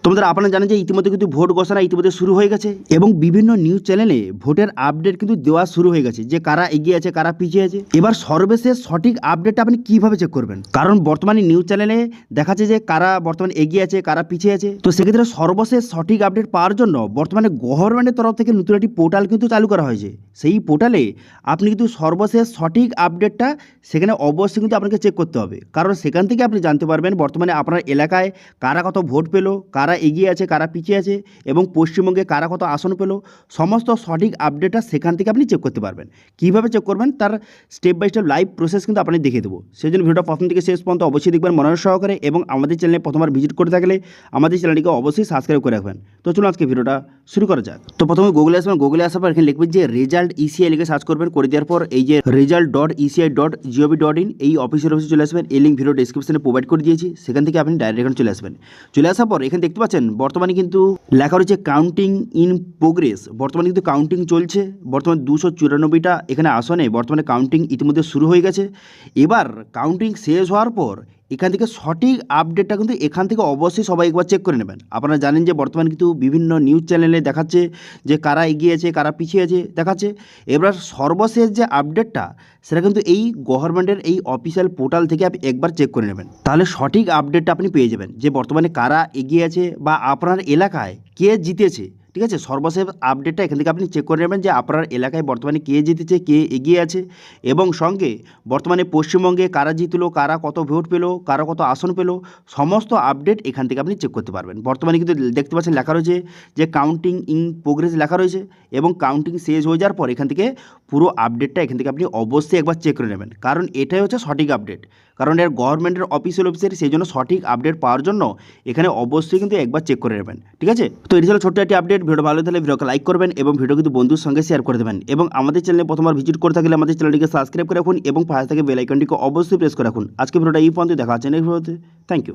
তোমাদের আপনারা জানেন যে ইতিমধ্যে কিন্তু ভোট ঘোষণা ইতিমধ্যে শুরু হয়ে গেছে এবং বিভিন্ন নিউজ চ্যানেলে ভোটের আপডেট কিন্তু দেওয়া শুরু হয়ে গেছে যে কারা এগিয়ে আছে কারা পিছিয়ে আছে। এবার সর্বশেষ সঠিক আপডেটটা আপনি কিভাবে চেক করবেন, কারণ বর্তমানে নিউজ চ্যানেলে দেখাচ্ছে যে কারা বর্তমানে এগিয়ে আছে কারা পিছিয়ে আছে। তো সেক্ষেত্রে সর্বশেষ সঠিক আপডেট পাওয়ার জন্য বর্তমানে গভর্নমেন্টের তরফ থেকে নতুন একটি পোর্টাল কিন্তু চালু করা হয়েছে। সেই পোর্টালে আপনি কিন্তু সর্বশেষ সঠিক আপডেটটা সেখানে অবশ্যই কিন্তু আপনাকে চেক করতে হবে, কারণ সেখান থেকে আপনি জানতে পারবেন বর্তমানে আপনার এলাকায় কারা কত ভোট পেলো, কারা এগিয়ে আছে কারা পিছিয়ে আছে এবং পশ্চিমবঙ্গে কারা কত আসন পেলো। সমস্ত সঠিক আপডেটটা সেখান থেকে আপনি চেক করতে পারবেন। কীভাবে চেক করবেন তার step by step live process কিন্তু আপনি দেখিয়ে দেবো। সেই জন্য ভিডিওটা প্রথম থেকে শেষ পর্যন্ত অবশ্যই দেখবেন মনোযোগ সহকারে এবং আমাদের চ্যানেলে প্রথমবার ভিজিট করে থাকলে আমাদের চ্যানেলটিকে অবশ্যই সাবস্ক্রাইব করে রাখবেন। তো চলুন আজকে ভিডিওটা শুরু করা যাক। তো প্রথমে গুগলে আসবেন, গুগলে আসার পর এখানে লিখবেন যে রেজাল্ট ইসিআই লিখে সার্চ করবেন। করে দেওয়ার পর এই যে result.eci.gov.in এই অফিসের অফিসে চলে আসবেন। এই লিঙ্ক ভিডিও ডেসক্রিপশনে প্রোভাইড করে দিয়েছি, সেখান থেকে আপনি ডাইরেক্ট এখানে চলে আসবেন। চলে আসার পর এখানে দেখতে পাচ্ছেন বর্তমানে কিন্তু লেখা রয়েছে কাউন্টিং ইন প্রোগ্রেস। বর্তমানে কিন্তু কাউন্টিং চলছে। বর্তমানে 294টা এখানে আসনে বর্তমানে কাউন্টিং ইতিমধ্যে শুরু হয়ে গেছে। এবার কাউন্টিং শেষ হওয়ার পর এখান থেকে সঠিক আপডেটটা কিন্তু এখান থেকে অবশ্যই সবাই একবার চেক করে নেবেন। আপনারা জানেন যে বর্তমানে কিন্তু বিভিন্ন নিউজ চ্যানেলে দেখাচ্ছে যে কারা এগিয়ে আছে কারা পিছিয়ে আছে দেখাচ্ছে। এবার সর্বশেষ যে আপডেটটা সেটা কিন্তু এই গভর্নমেন্টের এই অফিসিয়াল পোর্টাল থেকে আপনি একবার চেক করে নেবেন, তাহলে সঠিক আপডেটটা আপনি পেয়ে যাবেন যে বর্তমানে কারা এগিয়ে আছে বা আপনার এলাকায় কে জিতেছে। ঠিক আছে, সর্বশেষ আপডেটটা এখান থেকে আপনি চেক করে নেবেন যে আপনার এলাকায় বর্তমানে কে জিতেছে কে এগিয়ে আছে এবং সঙ্গে বর্তমানে পশ্চিমবঙ্গে কারা জিতলো কারা কত ভোট পেলো কারা কত আসন পেলো সমস্ত আপডেট এখান থেকে আপনি চেক করতে পারবেন। বর্তমানে কিন্তু দেখতে পাচ্ছেন লেখা রয়েছে যে কাউন্টিং ইন প্রোগ্রেস লেখা রয়েছে এবং কাউন্টিং শেষ হয়ে যাওয়ার পর এখান থেকে পুরো আপডেটটা এখান থেকে আপনি অবশ্যই একবার চেক করে নেবেন, কারণ এটাই হচ্ছে সঠিক আপডেট। কারণ এর গভর্নমেন্টের অফিসের সেই জন্য সঠিক আপডেট পাওয়ার জন্য এখানে অবশ্যই কিন্তু একবার চেক করে নেবেন। ঠিক আছে, তো এটি ছিল ছোট্ট একটি আপডেট। ভিডিও ভালো থাকলে ভিডিওকে লাইক করবেন এবং ভিডিও কিন্তু বন্ধুর সঙ্গে শেয়ার করে দেবেন এবং আমাদের চ্যানেলে প্রথমবার ভিজিট করে থাকলে আমাদের চ্যানেলটিকে সাবস্ক্রাইব করে রাখুন এবং পাশে থেকে বেল আইকনটিকে অবশ্যই প্রেস করে রাখুন। আজকে ভিডিওটা এই পর্যন্ত দেখা হচ্ছে নেক্সট ভিডিওতে। Thank you.